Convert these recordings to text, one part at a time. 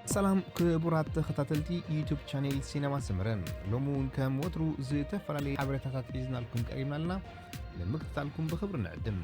سلام كبرات تختاتلتي يوتيوب شانيل سينما سمرن لومون كم وترو زي تفرالي حبرتات إذن لكم قريبنا لنا لمقتطعلكم بخبر نعدم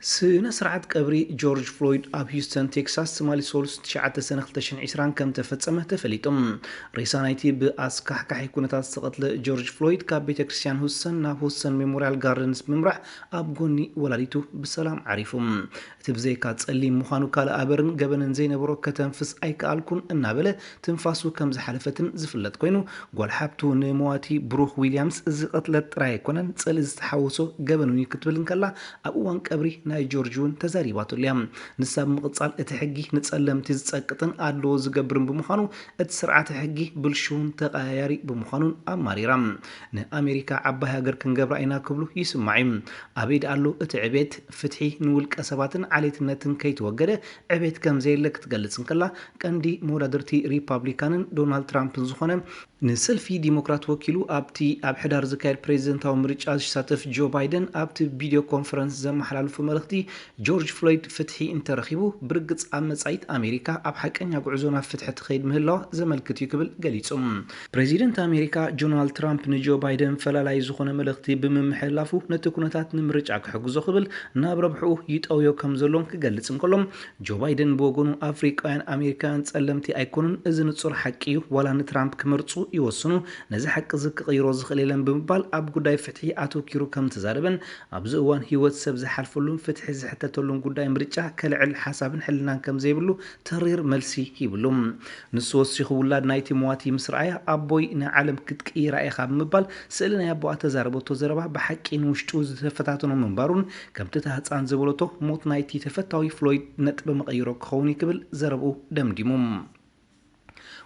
سنة سرعة قبري جورج فلويد اب هيوستن تكساس سمالي سولس 9 سنة 2020 كم تفتصمه تفليتم ريسانايتي بأسكح كحي كونتات سقطل جورج فلويد كاب بيت كريستيان هوسن ناب هوسن ميموريال جاردنز ممرح اب غوني ولاليتو بسلام عريفم تبزي كاتسلي مخانو كالا ابرن جبنن زين برو كتنفس اي كالكون انابله تنفاسو كم زحلفتن زفلت كوينو قول حابتو نمواتي بروخ ويليامز زقطلت راي كونن تصل زتحوسو جبنوني كتبلن كلا ابوان قبري ناي جورجون تزاريباتو اليوم نساب مقصال اتحقي نتسلمتي زتسقطن ادلو زقبرن بمخانو اتسرعه حقي بلشون تقاياري بمخانون اماريرام نامريكا عبا هاجر كنغبر اينا كبلو يسمعيم ابيد قالو اتعبيت فتحي نولق اسباتن عليتنتن كيتوغده عبيت كم زيلك تقلصن كلا قندي مودادرتي ريبابليكانن دونالد ترامب زخونه نسلفي ديمقراط وكيلو ابتي اب حدار زكاير بريزيدنتاو مريچاز شاتف جو بايدن ابتي فيديو كونفرنس زمحلالفو ملختي جورج فلويد فتحي انترخيبو برقص امصايت امريكا اب حقنيا غعزونا فتح تخيد مهلا زملكت يكبل غليصم بريزيدنت امريكا دونالد ترامب نجو بايدن فلالاي زخونه ملختي بممحلافو نتكونتات نمريچا كحغزو خبل ناب ربحو يطويو كمزلون كغلصن كلهم جو بايدن بوغونو افريقيان امريكان صلمتي ايكونن اذن صور حقيو ولا ترامب كمرصو يوسنو نزي حق زق قيرو زخليلن بمبال اب غداي فتحي اتو كيرو كم تزاربن ابز اوان هيوت سب زحلفلون فتحي زحتتلون غداي مريچا كلعل حسابن حلنان كم زيبلو ترير ملسي يبلوم نسوس يخولاد نايتي مواتي مصرايا ابوي نعلم كتقيرا اي خاب مبال سئلنا يابو تزاربوتو زربا بحقين وشتو زتفتاتنو منبارون كم تتهصان زبلوتو موت نايتي تفتاوي فلويد نطب مقيرو كخوني كبل زربو دمديموم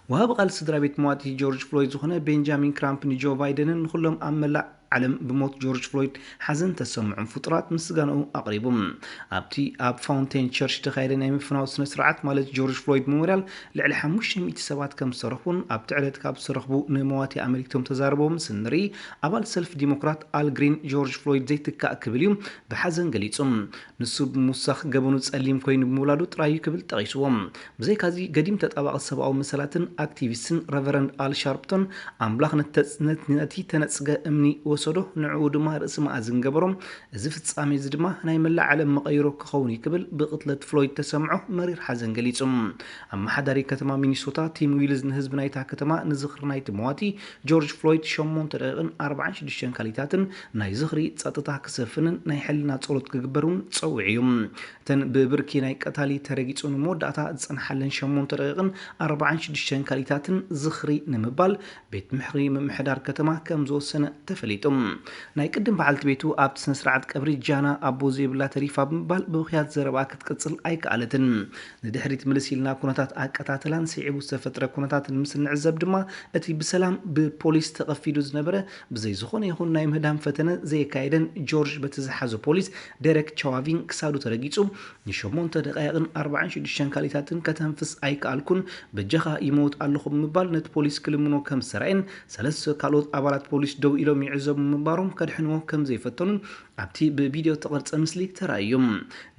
وهاب قال سدرا بيت مواتي جورج فلويد زخونه بنجامين كرامب نجو بايدن كلهم املا علم بموت جورج فلويد حزن تسمع فطرات مسغانو اقريبهم ابتي اب فاونتين تشيرش تخيلن ايم فناو سنه سرعت مالت جورج فلويد ميموريال لعل 500 سبات كم سرخون اب تعلت كاب سرخبو نمواتي امريكتهم تزاربهم سنري ابال سلف ديمقراط ال جرين جورج فلويد زي تكاكبليوم بحزن غليصم نسب موسخ غبنو تصليم كوين بمولادو طراي كبل تقيسوم بزي كازي قديم تطابق السباو مسلاتن اكتيفيستن ريفرند ال شاربتون امبلاخ نتصنت نتي تنصغ امني وسدو نعو دما رأس ما ازنغبرم እዚ ፍጻሜ እዚ ድማ ናይ መላእ ዓለም መቀይሮ ክኸውን ይክብል ብቅትለት ፍሎይድ ተሰምዖ መሪር ሓዘን ገሊጹም ኣመሓዳሪ ከተማ ሚኒሶታ ቲም ዊልዝ ንህዝቢ ናይታ ከተማ ንዝኽሪ ናይቲ መዋቲ ጆርጅ ፍሎይድ 8 ደቂቕን 46 ካሊታትን ናይ ዝኽሪ ጸጥታ ክሰፍንን ናይ ሕልና ጸሎት ክግበሩን ጸውዒዮም ተን ብብርኪ ናይ ቀታሊ ተረጊጹን መወዳእታ ዝጸንሓለን 8 ደቂቕን 46 ካሊታትን ዝኽሪ ንምባል ቤት ምሕሪ ምምሕዳር ከተማ ከም ዝወሰነ ተፈሊጦም ናይ ቅድም በዓልቲ ቤቱ ኣብቲ ስነ ስርዓት ቀብሪ ጃና አቦ ዘይብላ ተሪፋ ብምባል ብኽያት ዘረባ ክትቅጽል ኣይከኣለትን ንድሕሪት ምልሲልና ኩነታት ኣቀታተላን ስዒቡ ዝተፈጥረ ኩነታት ምስ ንዕዘብ ድማ እቲ ብሰላም ብፖሊስ ተቐፊዱ ዝነበረ ብዘይ ዝኾነ ይኹን ናይ ምህዳም ፈተነ ዘየካየደን ጆርጅ በቲ ዝሓዞ ፖሊስ ዴሬክ ቻዋቪን ክሳዱ ተረጊጹ ን8 ደቂቕን 46 ካሊታትን ከተንፍስ ኣይከኣልኩን በጀኻ ይሞት ኣለኹ ብምባል ነቲ ፖሊስ ክልምኖ ከም ዝሰራየን ሰለስተ ካልኦት ኣባላት ፖሊስ ደው ኢሎም ይዕዘቡ ምንባሮም ከድሕንዎ ከም ዘይፈተኑን ኣብቲ ብቪድዮ ተቐርጸ ምስሊ ተራእዮም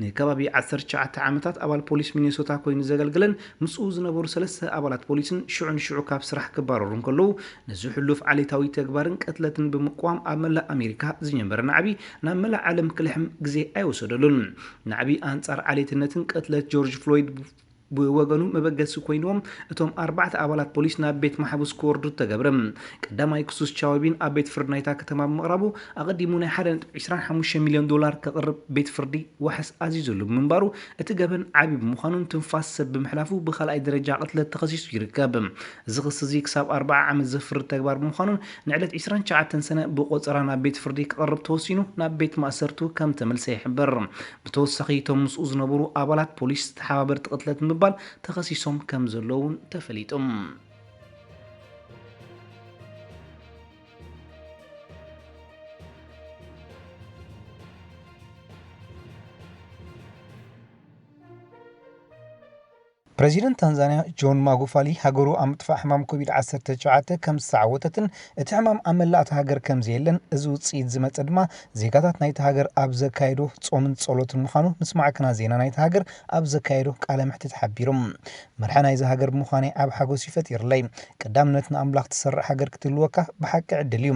ንከባቢ 19 ዓመታት ኣባል ፖሊስ ሚኒሶታ ኮይኑ ዘገልግለን ምስኡ ዝነበሩ ሰለስተ ኣባላት ፖሊስን ሽዑ ካብ ስራሕ ክባረሩን ከለዉ ነዚ ሕሉፍ ዓሌታዊ ተግባርን ቀትለትን ብምቋም ኣብ መላእ ኣሜሪካ ዝነበረ ናዕቢ ናብ መላእ ዓለም ክልሕም ግዜ ኣይወሰደሉን ናዕቢ ኣንጻር ዓሌትነትን ቀትለት ጆርጅ ፍሎይድ بوغنو مبغس كوينوم اتوم 4 ابالات بوليس نا بيت محبوس كوردو تغبرم قداماي كسوس تشاوبين ابيت فردنايتا كتما مقربو اقدمونا 25 مليون دولار كقرب بيت فردي وحس عزيزو منبارو اتغبن عبيب مخانون تنفاس سب محلافو بخلاي درجه قتله تخصيص يركب زغس زي كساب 4 عام زفر تغبار مخانون نعلت 29 سنه بقصرانا بيت فردي كقرب توسينو نا بيت ماسرتو كم تملسي يحبر بتوسخيتهم مسؤوز نبرو ابالات بوليس تحابر تقتلت مبال تخصيصهم كم زلون تفليتهم بريزيدنت تنزانيا جون ماغوفالي هاجرو عم طفح حمام كوفيد-19 كم ساعوتتن እቲ ሕማም ኣብ መላእቲ ሃገር ከም ዘየለን እዚ ውፅኢት ዝመፀ ድማ ዜጋታት ናይቲ ሃገር ኣብ ዘካይዶ ጾምን ጸሎትን ምዃኑ ምስማዕከና ዜና ናይቲ ሃገር ኣብ ዘካይዶ ቃለ መሕትት ሓቢሮም መርሐ ናይዚ ሃገር ምዃነ ኣብ ሓጎስ ይፈጥርለይ ቀዳምነት ንኣምላኽ ትሰርሕ ሃገር ክትልወካ ብሓቂ ዕድል እዩ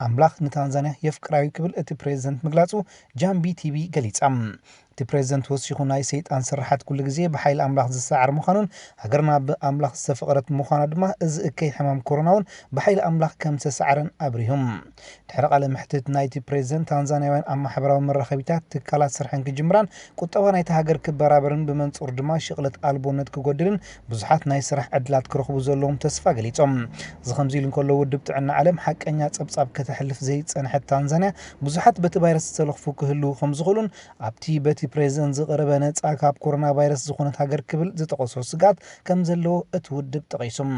ኣምላኽ ንታንዛንያ የፍቅራዊ ክብል እቲ ፕሬዝደንት ምግላጹ ጃምቢ ቲቪ ገሊጻም እቲ ፕሬዝደንት ወሲኹ ናይ ሰይጣን ስራሓት ኩሉ ግዜ ብሓይል ኣምላኽ ዝሰዓር ምዃኑን ሃገርና ብኣምላኽ ዝተፈቕረት ምዃና ድማ እዚ እከይ ሕማም ኮሮናውን ብሓይል ኣምላኽ ከም ዝተሰዓረን ኣብሪሁም ድሕሪ ቃለ መሕትት ናይቲ ፕሬዝደንት ታንዛንያውያን ኣብ ማሕበራዊ መራኸቢታት ትካላት ስርሐን ክጅምራን ቁጠባ ናይቲ ሃገር ክበራበርን ብመንጹር ድማ ሽቕለት ኣልቦነት ክጎድልን ብዙሓት ናይ ስራሕ ዕድላት ክረኽቡ ዘለዎም ተስፋ ገሊጾም እዚ ከምዚ ኢሉ እንከሎ ውድብ ጥዕና ዓለም ሓቀኛ ጸብጻብ ከተሕልፍ ዘይጸንሐት ታንዛንያ ብዙሓት በቲ ቫይረስ ዝተለኽፉ ክህልው ከም ዝኽእሉን ኣብቲ በቲ ፕሬዝደንት ዝቐረበ ነፃ ካብ ኮሮና ቫይረስ ዝኾነት ሃገር ክብል ዝጠቐሶ ስጋት ከም ዘለዎ እቲ ውድብ ጠቒሶም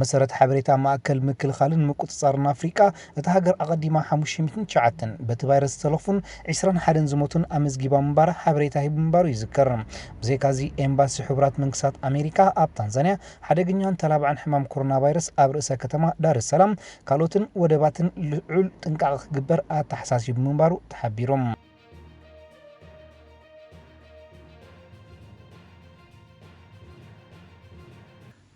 መሰረት ሓበሬታ ማእከል ምክልኻልን ምቁፅጻርን ኣፍሪቃ እቲ ሃገር ኣቐዲማ 509 በቲ ቫይረስ ዝተለኽፉን 21 ዝሞቱን ኣመዝጊባ ምንባራ ሓበሬታ ሂቡ ምንባሩ ይዝከር ብዘይካዚ ኤምባሲ ሕቡራት መንግስታት ኣሜሪካ ኣብ ታንዛንያ ሓደገኛን ተላብዓን ሕማም ኮሮና ቫይረስ ኣብ ርእሰ ከተማ ዳር ሰላም ካልኦትን ወደባትን ልዑል ጥንቃቐ ክግበር ኣተሓሳሲቡ ምንባሩ ተሓቢሮም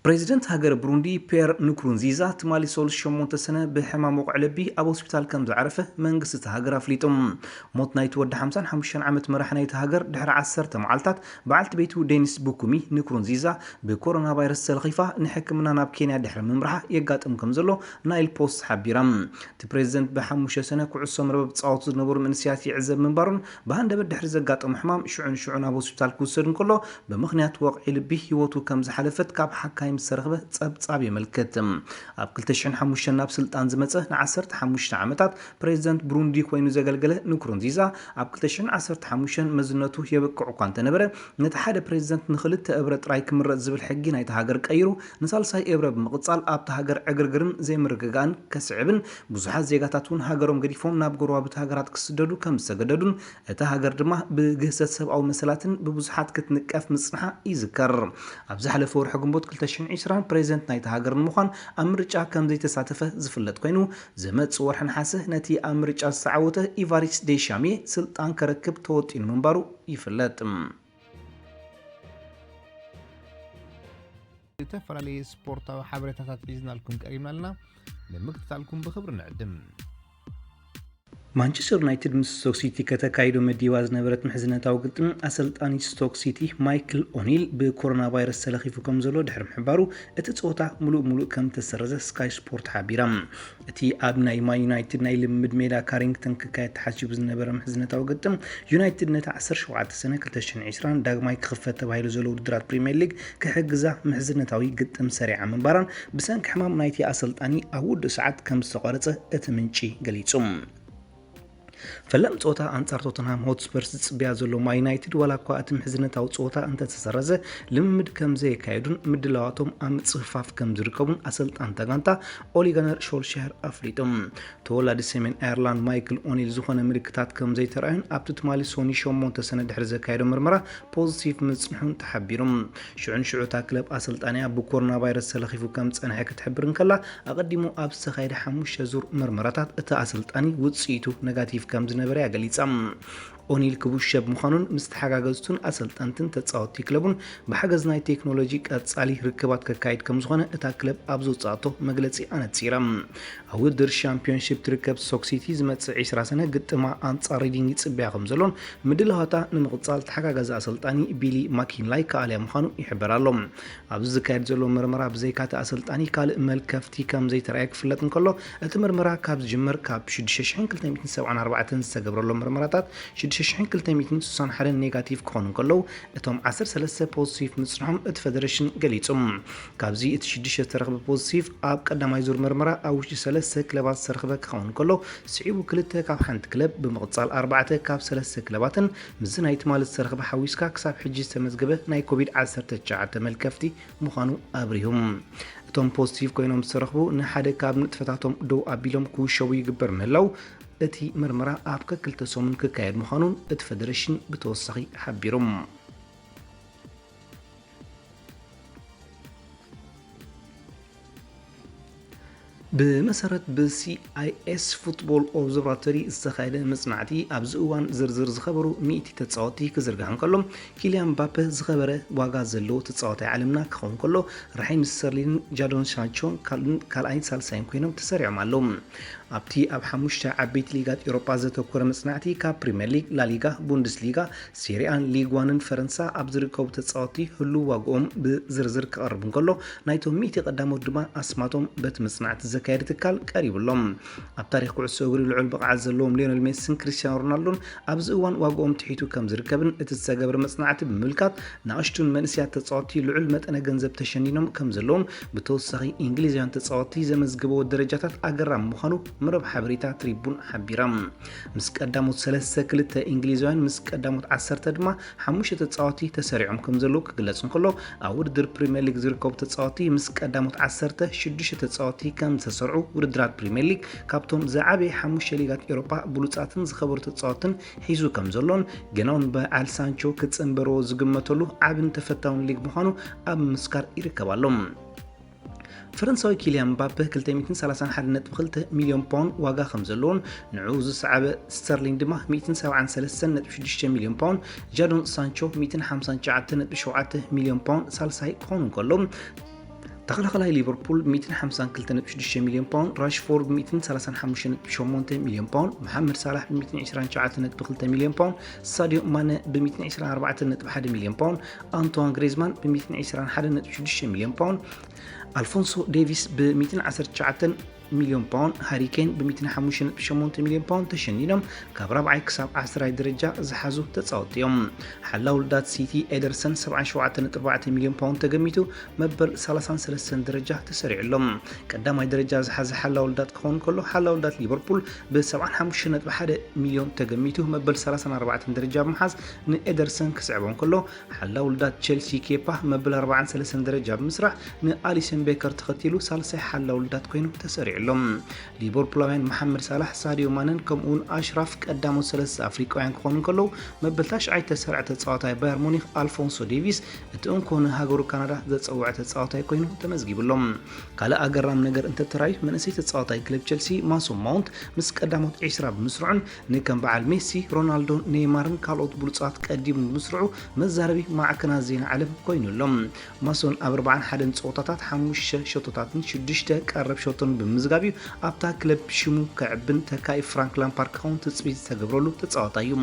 بريزيدنت هاجر بروندي بير نكرونزيزا تمالي سول شمون تسنة بحمام وقع لبي أبو سبيتال كم زعرفه منقصة هاجر أفليتهم موت نايت ود 55 عامت مرح نايت هاجر دحر 10 معلتات بعلت بيتو دينيس بوكومي نكرونزيزا بكورونا فيروس الخيفة نحكمنا ناب كينيا دحر من مرحة يقات أمكم زلو نايل بوست حبيرام تبريزيدنت بحموش سنة كعصام ربب تصاوت نبور من سياسي عزب من بارن بهان دبر دحر زقات أم حمام شعون أبو سبيتال كوسرن كله بمخنيات وقع لبي يوتو كم زحلفت كاب حكاي مسرخبه ጸብጻብ የመልከትም ኣብ 2005 ናብ ስልጣን ዝመጸ ን15 ዓመታት ፕሬዝደንት ብሩንዲ ኮይኑ ዘገልገለ ንኩሩንዚዛ ኣብ 2015 መዝነቱ የበቅዑ እኳ እንተነበረ ነቲ ሓደ ፕሬዝደንት ንኽልተ እብረ ጥራይ ክምረጽ ዝብል ሕጊ ናይቲ ሃገር ቀይሩ ንሳልሳይ እብረ ብምቕጻል ኣብቲ ሃገር ዕግርግርን ዘይምርግጋን ከስዕብን ብዙሓት ዜጋታት እውን ሃገሮም ገዲፎም ናብ ጎረባብቲ ሃገራት ክስደዱ ከም ዝተገደዱን እቲ ሃገር ድማ ብግህሰት ሰብኣዊ መሰላትን ብብዙሓት ክትንቀፍ ምጽንሓ ይዝከር ኣብ ዝሓለፈ ወርሒ ግንቦት 2020 بريزنت نايت هاجر مخان أمريكا كم زي تساتفه زفلت كينو زمت صور حنحسه نتي أمريكا السعوته إيفاريس ديشامي سلطان كركب توت المنبرو يفلت تفرالي سبورتا وحبرتها تحيزنا لكم كريم لنا لمكتتا لكم بخبر نعدم مانشستر يونايتد ምስ ስቶክ ሲቲ ከተካይዶ መዲዋ ዝነበረት ምሕዝነታዊ ግጥም ኣሰልጣኒ ስቶክ ሲቲ ማይክል ኦኒል ብኮሮና ቫይረስ ተለኺፉ ከም ዘሎ ድሕሪ ምሕባሩ እቲ ጾታ ሙሉእ ከም ተሰረዘ ስካይ ስፖርት ሓቢራ እቲ ኣብ ናይ ማን ዩናይትድ ናይ ልምድ ሜዳ ካሪንግተን ክካየድ ተሓሲቡ ዝነበረ ምሕዝነታዊ ግጥም ዩናይትድ ነቲ 17 ሰነ 2020 ዳግማይ ክኽፈት ተባሂሉ ዘሎ ውድድራት ፕሪምየር ሊግ ክሕግዛ ምሕዝነታዊ ግጥም ሰሪዓ ምንባራን ብሰንኪ ሕማም ናይቲ ኣሰልጣኒ ኣብ ውድእ ሰዓት ከም ዝተቋረፀ እቲ ምንጪ ገሊጹ فلم ጾታ አንጻር ቶተንሃም ሆትስፐርስ ጽቢያ ዘሎ ማን ዩናይትድ ወላኳ አትም ሕዝነታው ጾታ እንተ ተሰረዘ ልምድ ከም ዘይካይዱን ምድላዋቶም አም ጽፋፍ ከም ዝርከቡን አሰልጣን ተጋንታ ኦሊ ጉናር ሾልሻየር አፍሊጦም ተወላዲ ሰሜን አየርላንድ ማይክል ኦኒል ዝኾነ ምልክታት ከም ዘይተራዩን ኣብቲ ትማሊ ሶኒ ሾሞንተ ሰነ ድሕሪ ዘካይዶ ምርመራ ፖዚቲቭ ምጽንሑን ተሓቢሮም ሽዑታ ክለብ አሰልጣንያ ብኮሮና ቫይረስ ተለኺፉ ከም ጸንሐ ክትሕብርን ከላ አቀዲሙ ኣብ ዝተኻይደ 5 ዙር ምርመራታት እቲ አሰልጣኒ ውጽኢቱ ኔጋቲቭ ከም ዝነበረ ያገሊጻም ኦኒል ክቡሸብ ምዃኑን ምስተሓጋገዝቱን አሰልጣንትን ተጻወቲ ክለቡን በሓገዝ ናይ ቴክኖሎጂ ቀጻሊ ርክባት ከካይድ ከም ዝኾነ እታ ክለብ ኣብ ዘውጻቶ መግለጺ ኣነጺራ ኣብ ውድድር ሻምፒዮንሺፕ ትርከብ ስቶክ ሲቲ ዝመጽእ 20 ሰነ ግጥማ አንጻር ሪዲንግ ይጽብያ ከም ዘሎን ምድላዋታ ንምቕጻል ተሓጋገዝ አሰልጣኒ ቢሊ ማኪንላይ ከኣልያ ምዃኑ ይሕብር ኣሎ ኣብ ዝካየድ ዘሎ ምርመራ ብዘይካተ አሰልጣኒ ካልእ መልከፍቲ ከም ዘይተረኣየ ክፍለጥ እንከሎ እቲ ምርመራ ካብ ዝጅመር ካብ 6274 ዝተገብረሎ ምርመራታት 6261 ኔጋቲቭ ክኾኑ ከለው እቶም 13 ፖዚቲቭ ምጽንሖም እቲ ፌደሬሽን ገሊጹም ካብዚ እቲ 6 ተረኽበ ፖዚቲቭ ኣብ ቀዳማይ ዙር ምርመራ ኣብ ውሽጢ 3 ክለባት ዝተረኽበ ክኸውን ከሎ ስዒቡ 2 ካብ ሓንቲ ክለብ ብምቕጻል 4 ካብ 3 ክለባትን ምዝ ናይ ትማል ዝተረኽበ ሓዊስካ ክሳብ ሕጂ ዝተመዝገበ ናይ ኮቪድ-19 መልከፍቲ ምዃኑ ኣብሪሁም እቶም ፖዚቲቭ ኮይኖም ዝተረኽቡ ንሓደ ካብ ንጥፈታቶም ደው ኣቢሎም ክውሸቡ ይግበር ምህላው እቲ ምርመራ ኣብ ከክልተ ሰሙን ክካየድ ምዃኑን እቲ ፌደሬሽን ብተወሳኺ ሓቢሮም ብመሰረት ብሲአይኤስ ፉትቦል ኦብዘርቫቶሪ ዝተኻየደ መጽናዕቲ ኣብዚ እዋን ዝርዝር ዝኸበሩ 100 ተጻወቲ ክዝርጋሕ እንከሎ ኪልያን ምባፔ ዝኸበረ ዋጋ ዘለዎ ተጻዋታይ ዓለምና ክኸውን ከሎ ራሂም ስተርሊንግን ጃዶን ሳንቾን ካልኣይን ሳልሳይን ኮይኖም ተሰሪዖም ኣለዉ። ኣብቲ ኣብ 5 ዓበይቲ ሊጋት ኤውሮጳ ዘተኮረ መጽናዕቲ ካብ ፕሪምየር ሊግ፣ ላሊጋ፣ ቡንደስሊጋ፣ ሴሪአን፣ ሊግ ዋንን ፈረንሳ ኣብ ዝርከቡ ተጻወቲ ህሉ ዋግኦም ብዝርዝር ክቐርብ እንከሎ ናይቶም 100 ቀዳሞት ድማ ኣስማቶም በቲ መጽናዕቲ ዘካየደ ትካል ቀሪብሎም። ኣብ ታሪክ ኩዕሶ እግሪ ልዑል ብቕዓት ዘለዎም ሊዮነል ሜሲን ክርስቲያኖ ሮናልዶን ኣብዚ እዋን ዋግኦም ትሒቱ ከም ዝርከብን እቲ ዝተገብረ መጽናዕቲ ብምምልካት ንኣሽቱን መንእስያት ተጻወቲ ልዑል መጠነ ገንዘብ ተሸኒኖም ከም ዘለዎም ብተወሳኺ እንግሊዛውያን ተጻወቲ ዘመዝግበዎ ደረጃታት ኣገራሚ ምዃኑ መረብ ሓበሬታ ትሪቡን ሓቢራ። ምስ ቀዳሞት 3 እንግሊዛውያን ምስ ቀዳሞት 10 ድማ 5 ተጻወቲ ተሰሪዖም ከም ዘለዉ ክግለጽ እንከሎ ኣብ ውድድር ፕሪምየር ሊግ ዝርከቡ ተጻወቲ ምስ ቀዳሞት 10 6 ተጻወቲ ከም ዝተሰርዑ ውድድራት ፕሪምየር ሊግ ካብቶም ዝዓበየ 5 ሊጋት ኤውሮጳ ብሉጻትን ዝኸበሩ ተጻወትን ሒዙ ከም ዘሎን ገናውን በዓል ሳንቾ ክጽንበሮ ዝግመተሉ ዓብን ተፈታውን ሊግ ምዃኑ ኣብ ምስካር ይርከባሎም። ፈረንሳዊ ኪልያን ምባፔ 231.2 ሚልዮን ፓውንድ ዋጋ ከም ዘለዎን ንዑ ዝሰዓበ ስተርሊንግ ድማ 173.6 ሚልዮን ፓውንድ፣ ጃዶን ሳንቾ 159.7 ሚልዮን ፓውንድ ሳልሳይ ክኾኑ እንከሎም ተኸላኻላይ ሊቨርፑል 152.6 ሚልዮን ፓውንድ፣ ራሽፎርድ 135.8 ሚልዮን ፓውንድ፣ መሐመድ ሳላሕ 129.2 ሚልዮን ፓውንድ፣ ሳዲዮ ማነ ብ124.1 ሚልዮን ፓውንድ፣ አንቶዋን ግሪዝማን ብ121.6 ሚልዮን ፓውንድ፣ አልፎንሶ ዴቪስ ብ119 ሚልዮን ፓውንድ፣ ሃሪ ኬን ብ105.8 ሚልዮን ፓውንድ ተሸኒኖም ካብ 4ይ ክሳብ 10ይ ደረጃ ዝሓዙ ተጻወቲ እዮም። ሓላው ውልዳት ሲቲ ኤደርሰን 77.4 ሚልዮን ፓውንድ ተገሚቱ መበል 33 ደረጃ ተሰሪዕሎም። ቀዳማይ ደረጃ ዝሓዘ ሓላው ውልዳት ክኸውን ከሎ ሓላው ውልዳት ሊቨርፑል ብ75.1 ሚልዮን ተገሚቱ መበል 34 ደረጃ ብምሓዝ ንኤደርሰን ክስዕቦም ከሎ ሓላው ውልዳት ቼልሲ ኬፓ መበል 43 ደረጃ ብምስራሕ ንአሊሰን ቤከር ተኸቲሉ ሳልሳይ ሓላው ውልዳት ኮይኑ ተሰሪዑ ሊቨርፑላውያን መሐመድ ሳላሕ፣ ሳዲዮ ማነን ከምኡውን አሽራፍ ቀዳሞት 3 አፍሪካውያን ክኾኑ ከለው መበል 9 ተሰርዐ ተጻዋታይ ባየር ሙኒክ አልፎንሶ ዴቪስ እቲ እንኮነ ሃገሩ ካናዳ ዘጸውዐ ተጻዋታይ ኮይኑ ተመዝጊብሎም። ካልእ ኣገራም ነገር እንተተራዩ መንእሰይ ተጻዋታይ ክለብ ቸልሲ ማሶን ማውንት ምስ ቀዳሞት 20 ብምስርዑን ንከም በዓል ሜሲ፣ ሮናልዶ፣ ኔይማርን ካልኦት ብሉጻት ቀዲሙ ብምስርዑ መዛረቢ ማዕከናት ዜና ዓለም ኮይኑሎም። ማሶን ኣብ 41 ጸወታታት 5 ሸቶታትን 6 ቀረብ ሸቶን ብምዝጋቢው ኣብታ ክለብ ሽሙ ከዕብን ተካይ ፍራንክ ላምፓርድ ክኸውን ትጽቢት ዝተገብረሉ ተጻዋታይ እዩ።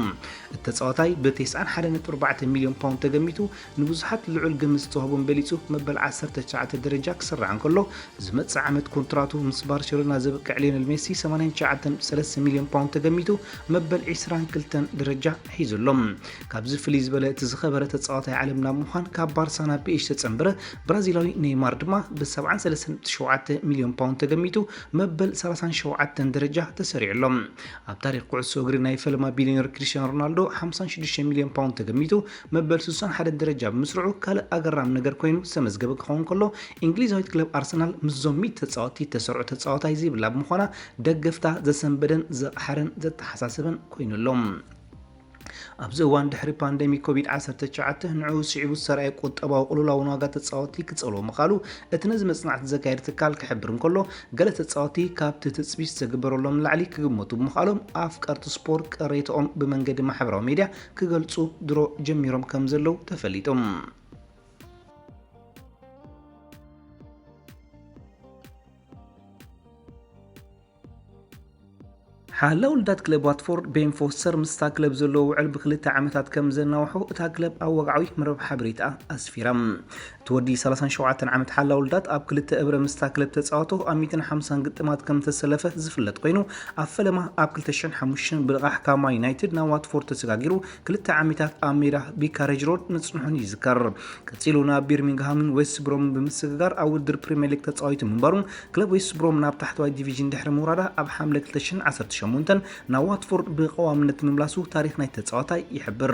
እቲ ተጻዋታይ ብ91.4 ሚልዮን ፓውንድ ተገሚቱ ንብዙሓት ልዑል ግምት ዝተዋህቦን በሊጹ መበል 19 ደረጃ ክስራዕ እንከሎ ዝመጽእ ዓመት ኮንትራቱ ምስ ባርሴሎና ዘብቅዕ ሊዮነል ሜሲ 89.3 ሚልዮን ፓውንድ ተገሚቱ መበል 22 ደረጃ ሒዙሎም። ካብዚ ፍልይ ዝበለ እቲ ዝኸበረ ተጻዋታይ ዓለምና ምዃን ካብ ባርሳ ናብ ፒኤስ ተጸንበረ ብራዚላዊ ኔይማር ድማ ብ73.7 ሚልዮን ፓውንድ ተገሚቱ መበል 37 ደረጃ ተሰሪዕሎም። ኣብ ታሪክ ኩዕሶ እግሪ ናይ ፈለማ ቢልዮነር ክርስቲያኖ ሮናልዶ 56 ሚልዮን ፓውንድ ተገሚቱ መበል 61 ደረጃ ብምስርዑ ካልእ ኣገራም ነገር ኮይኑ ዝተመዝገበ ክኸውን ከሎ እንግሊዛዊት ክለብ ኣርሰናል ምስዞም 100 ተጻወቲ ተሰርዑ ተጻዋታይ ዘይብላ ብምዃና ደገፍታ ዘሰንበደን ዘቕሓረን ዘተሓሳስበን ኮይኑሎም። ኣብዚ እዋን ድሕሪ ፓንደሚ ኮቪድ-19 ንዑ ስዒቡ ዝሰረየ ቁጠባዊ ቅልውላውን ዋጋ ተጻወቲ ክጸልዎ ምኻሉ እቲ ነዚ መጽናዕቲ ዘካየደ ትካል ክሕብር እንከሎ ገለ ተጻወቲ ካብቲ ትጽቢት ዝተግበረሎም ላዕሊ ክግመቱ ብምኻሎም ኣፍቀርቲ ስፖርት ቅሬቶኦም ብመንገዲ ማሕበራዊ ሚድያ ክገልጹ ድሮ ጀሚሮም ከም ዘለው ተፈሊጦም። ሓላው ውልዳት ክለብ ዋትፎርድ ቤን ፎስተር ምስታ ክለብ ዘለዎ ውዕል ብ2 ዓመታት ከም ዘናውሑ እታ ክለብ ኣብ ወግዓዊ መረብ ሓበሬታ ኣስፊራ። እቲ ወዲ 37 ዓመት ሓላው ውልዳት ኣብ 2 እብረ ምስታ ክለብ ተጻወቶ ኣብ 150 ግጥማት ከም ተሰለፈ ዝፍለጥ ኮይኑ ኣብ ፈለማ ኣብ 2005 ብልቓሕ ካማ ዩናይትድ ናብ ዋትፎርድ ተሰጋጊሩ 2 ዓመታት ኣብ ሜዳ ቢካሬጅ ሮድ ንጽንሑን ይዝከር። ቀጺሉ ናብ ቢርሚንግሃምን ዌስት ብሮም ብምስግጋር ኣብ ውድድር ፕሪምየር ሊግ ተጻዊቱ ምንባሩን ክለብ ዌስት ብሮም ናብ ታሕተዋይ ዲቪዥን ድሕሪ ምውራዳ ኣብ ሓምለ 2018 ናብ ዋትፎርድ ብቀዋምነት ምምላሱ ታሪክ ናይ ተጻዋታይ ይሕብር።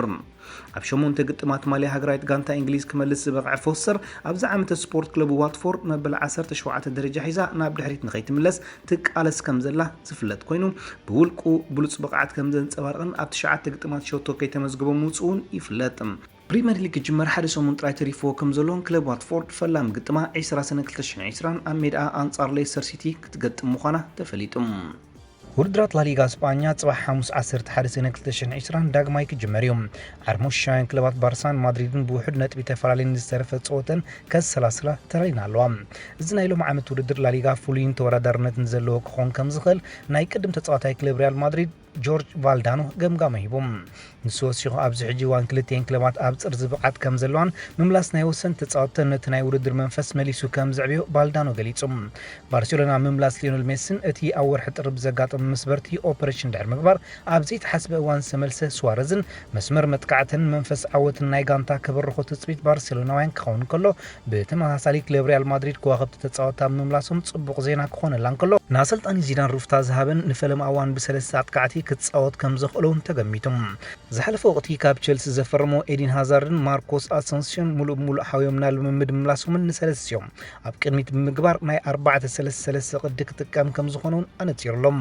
ኣብ 8 ግጥማት ማልያ ሃገራዊት ጋንታ እንግሊዝ ክመልስ ዝበቕዐ ፎስተር ኣብዚ ዓመት ስፖርት ክለብ ዋትፎርድ መበል 17 ደረጃ ሒዛ ናብ ድሕሪት ንኸይትምለስ ትቃለስ ከም ዘላ ዝፍለጥ ኮይኑ ብውልቁ ብሉጽ ብቕዓት ከም ዘንጸባርቕን ኣብ 9 ግጥማት ሸቶ ከይተመዝገቦ ምውጽኡን ይፍለጥ። بريمير ليج جمر حد سومن طراي تريفو كم زلون كلب واتفورد فلام قطما 10 سنه 2020 ام ميدا انصار ليستر سيتي كتقطم مخانه تفليتم ውድድራት ላሊጋ እስጳኛ ጽባሕ 5-11 ሰነ 2020 ዳግማይ ክጅመር እዩ። አርሙሻን ክለባት ባርሳን ማድሪድን ብውሕድ ነጥቢ ተፈላለዩን ዝተረፈ ጾወተን ከ30 ተረይና ኣለዋ። እዚ ናይ ሎም ዓመት ውድድር ላሊጋ ፍሉይን ተወዳዳርነትን ዘለዎ ክኾን ከም ዝኽእል ናይ ቅድም ተጻዋታይ ክለብ ሪያል ማድሪድ ጆርጅ ቫልዳኖ ገምጋመ ሂቦም ንሱ ወሲኹ ኣብዚ ሕጂ ዋን ክልቴን ክለባት ኣብ ጽር ዝብዓት ከም ዘለዋን ምምላስ ናይ ወሰን ተጻወተን ነቲ ናይ ውድድር መንፈስ መሊሱ ከም ዘዕብዮ ቫልዳኖ ገሊጹም ባርሴሎና ምምላስ ሊዮኔል ሜሲን እቲ ኣብ ወርሒ ጥር ብዘጋጠመ መስበርቲ ኦፕሬሽን ድሕሪ ምግባር ኣብ ዘይተሓስበ እዋን ዝተመልሰ ስዋረዝን መስመር መጥቃዕትን መንፈስ ዓወትን ናይ ጋንታ ክበርኾ ትጽቢት ባርሴሎናውያን ክኸውን ከሎ ብተመሳሳሊ ክለብ ሪያል ማድሪድ ከዋኽብቲ ተጻወታ ምምላሶም ጽቡቕ ዜና ክኾነላን ከሎ ንኣሰልጣኒ ዚዳን ሩፍታ ዝሃበን ንፈለማ እዋን ብሰለስተ ኣጥቃዕቲ ክትጻወት ከም ዝኽእሉን ተገሚቶም ዝሓለፈ ወቕቲ ካብ ቸልሲ ዘፈርሞ ኤዲን ሃዛርድን ማርኮስ አሰንሲዮን ሙሉእ ሓዊዮም ናብ ልምምድ ምላሶምን ንሰለስዮም ኣብ ቅድሚት ብምግባር ናይ 4-3-3 ቅዲ ክጥቀም ከም ዝኾኑን ኣነፂሩሎም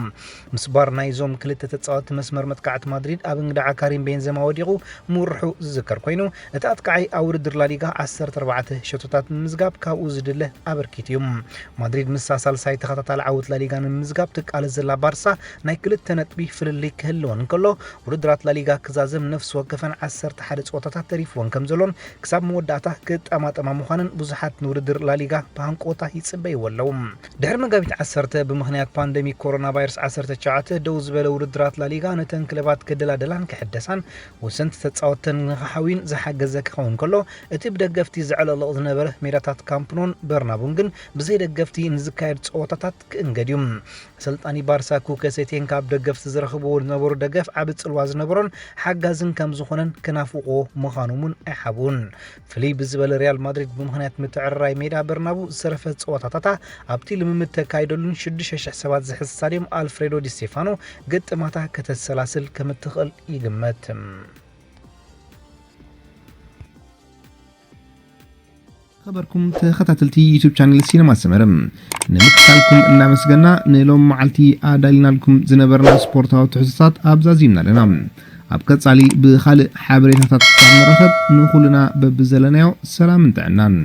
ምስባር ናይዞም ክልተ ተጻወቲ መስመር መጥቃዕቲ ማድሪድ ኣብ እንግዳዓ ካሪም ቤንዘማ ወዲቑ ምርሑ ዝዝከር ኮይኑ እቲ ኣጥቃዒ ኣብ ውድድር ላሊጋ 14 ሸቶታት ምዝጋብ ካብኡ ዝድለ ኣበርኪት እዩ ማድሪድ ምስ ሳልሳይ ተኸታታሊ ዓወት ላሊጋ ንምዝጋብ ትቃለስ ዘላ ባርሳ ናይ ክልተ ነጥቢ ፍልልይ ክህልወን ከሎ ውድድራት ላሊጋ ክዛዘም ነፍስ ወከፈን 11 ጾታታት ተሪፍዎን ከም ዘሎን ክሳብ መወዳእታ ክጣማጠማ ምዃንን ብዙሓት ንውድድር ላሊጋ ብሃንቆታ ይጽበይዎ ኣለዉ ድሕሪ መጋቢት 10 ብምኽንያት ፓንደሚክ ኮሮና ቫይረስ 19 ደው ዝበለ ውድድራት ላሊጋ ነተን ክለባት ክደላደላን ክሕደሳን ወሰንቲ ተጻወተን ንኽሓዊን ዝሓገዘ ክኸውን ከሎ እቲ ብደገፍቲ ዝዕለቕልቕ ዝነበረ ሜዳታት ካምፕኖን በርናቡን ግን ብዘይ ደገፍቲ ንዝካየድ ጾታታት ክእንገድ እዩ አሰልጣኒ ባርሳ ኩከ ሴቴን ካብ ደገፍቲ ዝረኽብዎ ዝነበሩ ደገፍ ዓብ ጽልዋ ዝነበሮን ሓጋዝን ከም ዝኾነን ክናፍቆ ምዃኑን ኣይሓቡን ፍልይ ብዝበለ ሪያል ማድሪድ ብምኽንያት ምትዕርራይ ሜዳ በርናቡ ዝሰረፈ ጸወታታት ኣብቲ ልምምድ ተካይደሉን 6,000 ሰባት ዝሕዝ ስታድዮም አልፍሬዶ ዲ ስቴፋኖ ግጥማታ ከተሰላስል ከም እትኽእል ይግመት خبركم تخاتلتي يوتيوب شانل سينما سمرم نمكتالكم እናመስገና ንሎም መዓልቲ ኣዳሊና لكم ዝነበርና ስፖርታዊ ትሕዝቶታት ኣብዛዚምና ኣለና ኣብ ቀጻሊ ብኻልእ ሓበሬታታት ክሳብ ንረኸብ ንኹልና በብዘለናዮ ሰላም እንተዕናን